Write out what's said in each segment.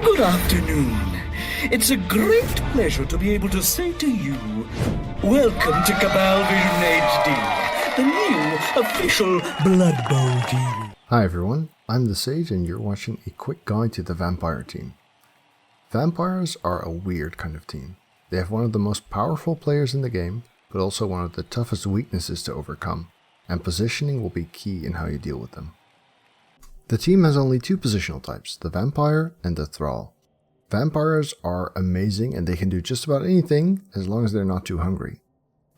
Good afternoon. It's a great pleasure to be able to say to you, welcome to Cabal Vision HD, the new official Blood Bowl TV. Hi everyone, I'm the Sage and you're watching a quick guide to the vampire team. Vampires are a weird kind of team. They have one of the most powerful players in the game, but also one of the toughest weaknesses to overcome, and positioning will be key in how you deal with them. The team has only two positional types, the vampire and the thrall. Vampires are amazing and they can do just about anything as long as they're not too hungry.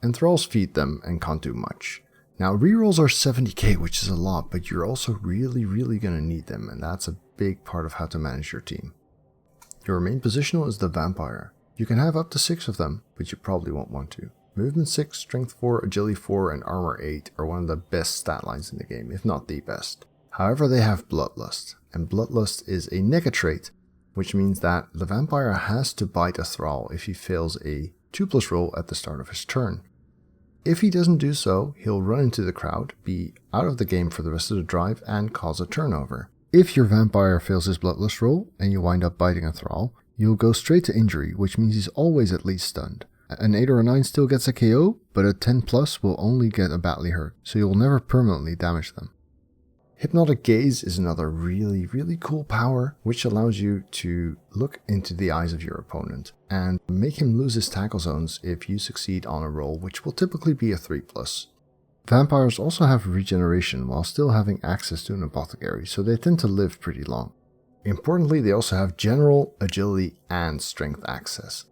And thralls feed them and can't do much. Now rerolls are 70k, which is a lot, but you're also really going to need them, and that's a big part of how to manage your team. Your main positional is the vampire. You can have up to 6 of them, but you probably won't want to. Movement 6, Strength 4, Agility 4, and Armor 8 are one of the best stat lines in the game, if not the best. However, they have bloodlust, and bloodlust is a nega trait, which means that the vampire has to bite a thrall if he fails a 2+ roll at the start of his turn. If he doesn't do so, he'll run into the crowd, be out of the game for the rest of the drive, and cause a turnover. If your vampire fails his bloodlust roll, and you wind up biting a thrall, you'll go straight to injury, which means he's always at least stunned. An 8 or a 9 still gets a KO, but a 10+ will only get a badly hurt, so you'll never permanently damage them. Hypnotic gaze is another really cool power, which allows you to look into the eyes of your opponent and make him lose his tackle zones if you succeed on a roll, which will typically be a 3+. Vampires also have regeneration while still having access to an apothecary, so they tend to live pretty long. Importantly, they also have general, agility, and strength access.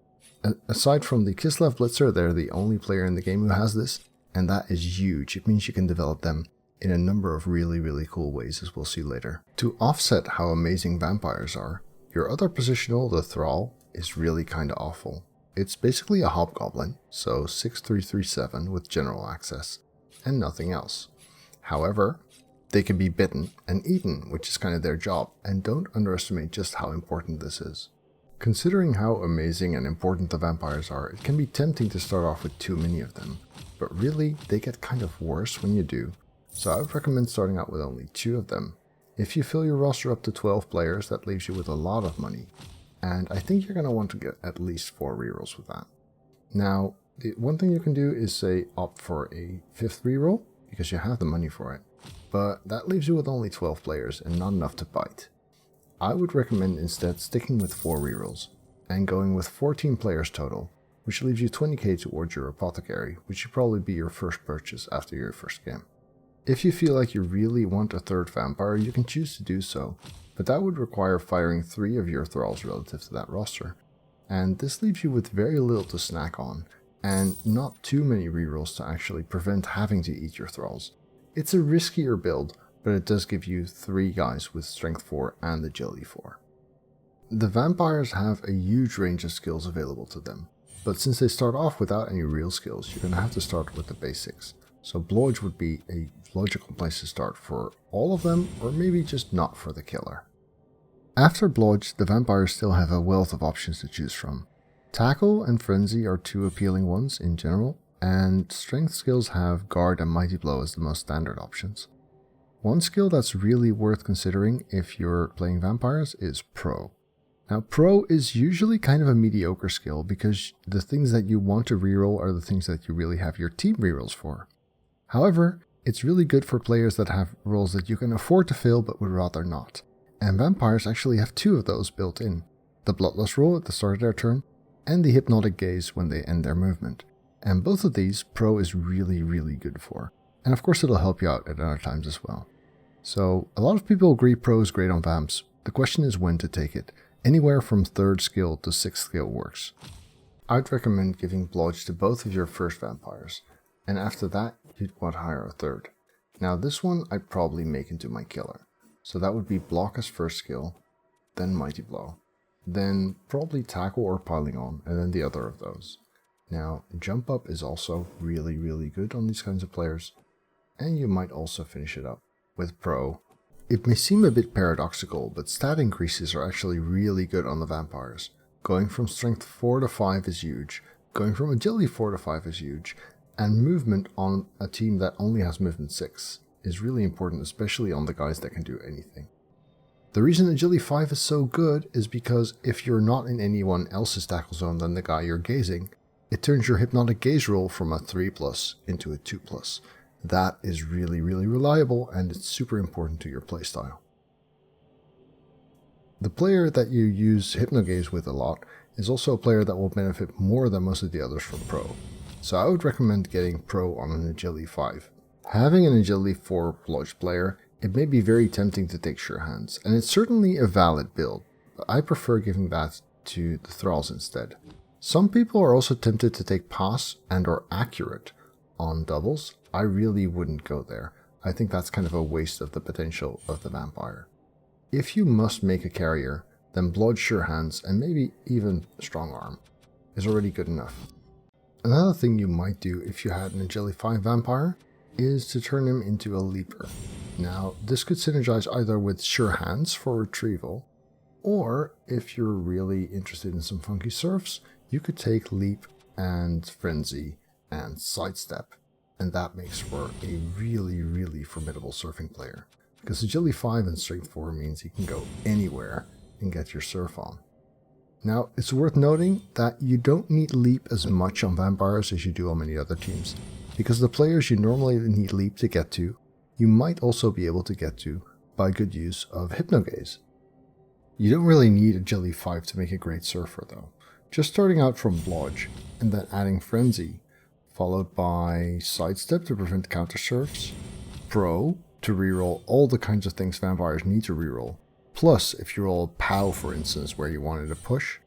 Aside from the Kislev Blitzer, they're the only player in the game who has this, and that is huge. It means you can develop them in a number of really cool ways, as we'll see later. To offset how amazing vampires are, your other positional, the Thrall, is really kinda awful. It's basically a hobgoblin, so 6/3/3/7 with general access, and nothing else. However, they can be bitten and eaten, which is kind of their job, and don't underestimate just how important this is. Considering how amazing and important the vampires are, it can be tempting to start off with too many of them, but really, they get kind of worse when you do. So I would recommend starting out with only 2 of them. If you fill your roster up to 12 players, that leaves you with a lot of money. And I think you're going to want to get at least 4 rerolls with that. Now, the one thing you can do is say opt for a 5th reroll, because you have the money for it. But that leaves you with only 12 players and not enough to bite. I would recommend instead sticking with 4 rerolls and going with 14 players total, which leaves you 20k towards your apothecary, which should probably be your first purchase after your first game. If you feel like you really want a 3rd vampire, you can choose to do so, but that would require firing 3 of your thralls relative to that roster. And this leaves you with very little to snack on, and not too many rerolls to actually prevent having to eat your thralls. It's a riskier build, but it does give you 3 guys with strength 4 and agility 4. The vampires have a huge range of skills available to them, but since they start off without any real skills, you're going to have to start with the basics. So Blodge would be a logical place to start for all of them, or maybe just not for the killer. After Blodge, the vampires still have a wealth of options to choose from. Tackle and Frenzy are 2 appealing ones in general, and strength skills have Guard and Mighty Blow as the most standard options. One skill that's really worth considering if you're playing vampires is Pro. Now Pro is usually kind of a mediocre skill because the things that you want to reroll are the things that you really have your team rerolls for. However, it's really good for players that have rolls that you can afford to fail but would rather not. And vampires actually have 2 of those built in. The bloodlust roll at the start of their turn, and the hypnotic gaze when they end their movement. And both of these, Pro is really good for. And of course it'll help you out at other times as well. So, a lot of people agree Pro is great on vamps. The question is when to take it. Anywhere from 3rd skill to 6th skill works. I'd recommend giving Blodge to both of your first vampires. And after that, you'd want to hire a 3rd. Now this one I'd probably make into my killer. So that would be Block as first skill, then Mighty Blow, then probably Tackle or Piling On, and then the other of those. Now, Jump Up is also really good on these kinds of players, and you might also finish it up with Pro. It may seem a bit paradoxical, but stat increases are actually really good on the vampires. Going from Strength 4 to 5 is huge, going from Agility 4 to 5 is huge, and movement on a team that only has movement 6 is really important, especially on the guys that can do anything. The reason Agility 5 is so good is because if you're not in anyone else's tackle zone than the guy you're gazing, it turns your hypnotic gaze roll from a 3+ into a 2+. That is really, really reliable, and it's super important to your playstyle. The player that you use Hypnogaze with a lot is also a player that will benefit more than most of the others from Pro. So I would recommend getting Pro on an Agility 5. Having an Agility 4 Blodge player, it may be very tempting to take Sure Hands, and it's certainly a valid build, but I prefer giving that to the Thralls instead. Some people are also tempted to take Pass and or Accurate on doubles. I really wouldn't go there. I think that's kind of a waste of the potential of the Vampire. If you must make a carrier, then Blodge, Sure Hands, and maybe even Strong Arm is already good enough. Another thing you might do if you had an Agility 5 Vampire is to turn him into a Leaper. Now, this could synergize either with Sure Hands for retrieval, or if you're really interested in some funky surfs, you could take Leap and Frenzy and Sidestep, and that makes for a really, really formidable surfing player. Because Agility 5 and Strength 4 means you can go anywhere and get your surf on. Now, it's worth noting that you don't need Leap as much on Vampires as you do on many other teams, because the players you normally need Leap to get to, you might also be able to get to by good use of Hypnogaze. You don't really need Agility 5 to make a great surfer though. Just starting out from Blodge, and then adding Frenzy, followed by Sidestep to prevent counter surfs, Pro to reroll all the kinds of things Vampires need to reroll, plus if you roll POW for instance where you wanted to push,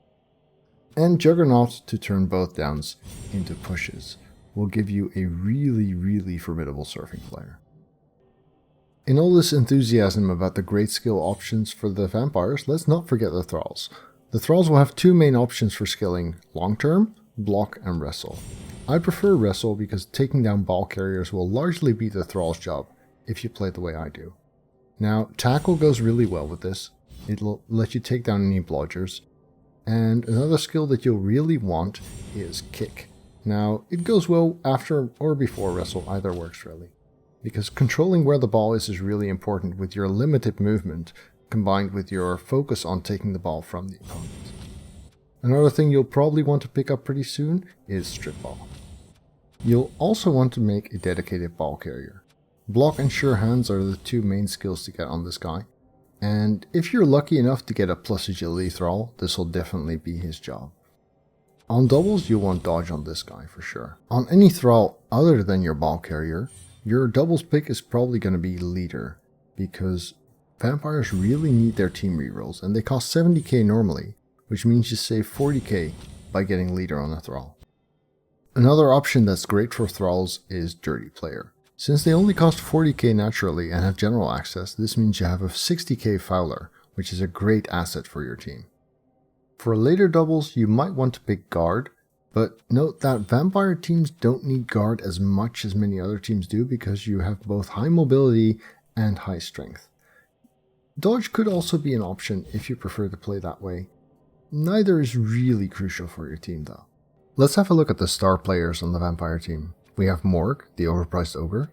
and Juggernaut to turn both downs into pushes, will give you a really, really formidable surfing player. In all this enthusiasm about the great skill options for the Vampires, let's not forget the Thralls. The Thralls will have two main options for skilling, long term, block and wrestle. I prefer wrestle because taking down ball carriers will largely be the Thrall's job, if you play the way I do. Now, tackle goes really well with this. It'll let you take down any blodgers. And another skill that you'll really want is kick. Now, it goes well after or before wrestle, either works really. Because controlling where the ball is really important with your limited movement, combined with your focus on taking the ball from the opponent. Another thing you'll probably want to pick up pretty soon is strip ball. You'll also want to make a dedicated ball carrier. Block and Sure Hands are the two main skills to get on this guy, and if you're lucky enough to get a plus agility Thrall, this will definitely be his job. On doubles, you'll want dodge on this guy for sure. On any Thrall other than your ball carrier, your doubles pick is probably going to be leader, because Vampires really need their team rerolls, and they cost 70k normally, which means you save 40k by getting leader on a Thrall. Another option that's great for Thralls is Dirty Player. Since they only cost 40k naturally and have general access, this means you have a 60k Fowler, which is a great asset for your team. For later doubles, you might want to pick Guard, but note that Vampire teams don't need Guard as much as many other teams do because you have both high mobility and high strength. Dodge could also be an option if you prefer to play that way. Neither is really crucial for your team though. Let's have a look at the star players on the Vampire team. We have Morg, the overpriced ogre.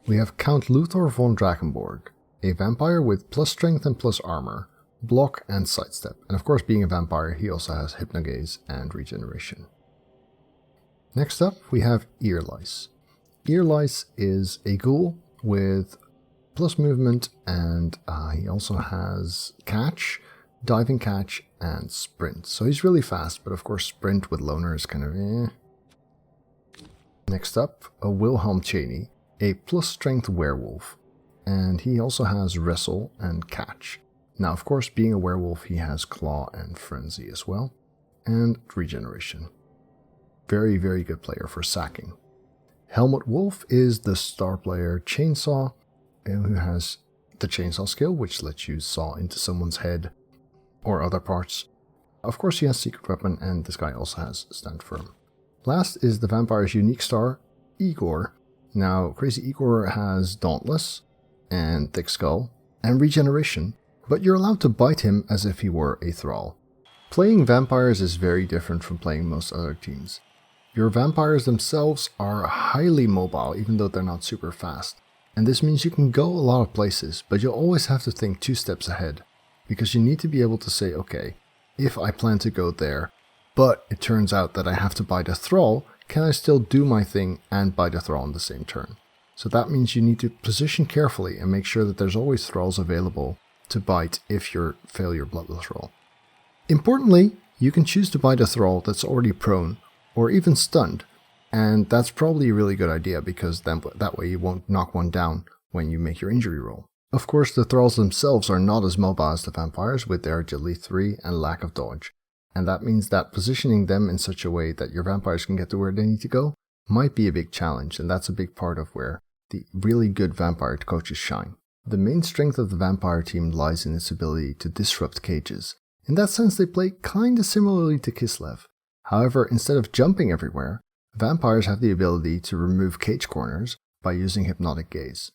We have Count Luthor von Drakenborg, a vampire with plus strength and plus armor, block and sidestep. And of course, being a vampire, he also has hypnogaze and regeneration. Next up, we have Earlice. Earlice is a ghoul with plus movement, and he also has catch, diving catch, and sprint. So he's really fast, but of course sprint with loner is kind of eh. Next up, a Wilhelm Chaney, a plus strength werewolf, and he also has wrestle and catch. Now of course, being a werewolf, he has claw and frenzy as well, and regeneration. Very, very good player for sacking. Helmut Wolf is the star player chainsaw, who has the chainsaw skill, which lets you saw into someone's head or other parts. Of course he has secret weapon, and this guy also has stand firm. Last is the vampire's unique star, Igor. Now Crazy Igor has Dauntless and Thick Skull and regeneration, but you're allowed to bite him as if he were a Thrall. Playing vampires is very different from playing most other teams. Your vampires themselves are highly mobile even though they're not super fast, and this means you can go a lot of places, but you'll always have to think 2 steps ahead. because you need to be able to say, okay, if I plan to go there, but it turns out that I have to bite a Thrall, can I still do my thing and bite a Thrall on the same turn? So that means you need to position carefully and make sure that there's always Thralls available to bite if you fail your bloodlust roll. Importantly, you can choose to bite a Thrall that's already prone or even stunned, and that's probably a really good idea because then that way you won't knock one down when you make your injury roll. Of course, the Thralls themselves are not as mobile as the vampires with their agility 3 and lack of dodge, and that means that positioning them in such a way that your vampires can get to where they need to go might be a big challenge, and that's a big part of where the really good vampire coaches shine. The main strength of the vampire team lies in its ability to disrupt cages. In that sense, they play kinda similarly to Kislev. However, instead of jumping everywhere, vampires have the ability to remove cage corners by using hypnotic gaze.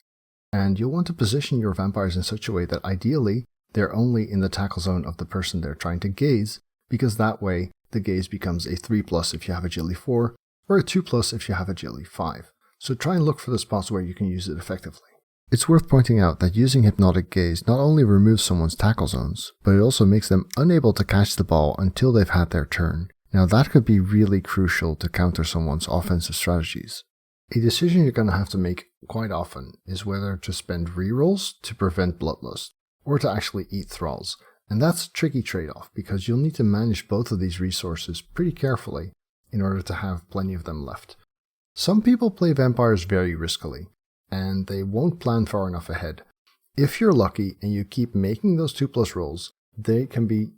And you'll want to position your vampires in such a way that ideally they're only in the tackle zone of the person they're trying to gaze, because that way the gaze becomes a 3+ if you have agility 4, or a 2+ if you have agility 5. So try and look for the spots where you can use it effectively. It's worth pointing out that using hypnotic gaze not only removes someone's tackle zones, but it also makes them unable to catch the ball until they've had their turn. Now that could be really crucial to counter someone's offensive strategies. A decision you're going to have to make quite often is whether to spend rerolls to prevent bloodlust, or to actually eat Thralls. And that's a tricky trade-off because you'll need to manage both of these resources pretty carefully in order to have plenty of them left. Some people play vampires very riskily, and they won't plan far enough ahead. If you're lucky and you keep making those 2+ rolls, they can be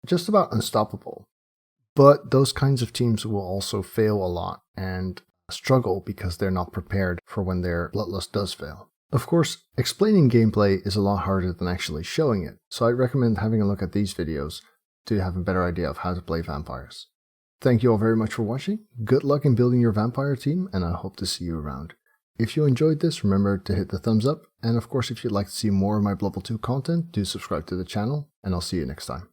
just about unstoppable. But those kinds of teams will also fail a lot and struggle because they're not prepared for when their bloodlust does fail. Of course, explaining gameplay is a lot harder than actually showing it, so I recommend having a look at these videos to have a better idea of how to play vampires. Thank you all very much for watching, good luck in building your vampire team, and I hope to see you around. If you enjoyed this, remember to hit the thumbs up, and of course if you'd like to see more of my Blood Bowl 2 content, do subscribe to the channel, and I'll see you next time.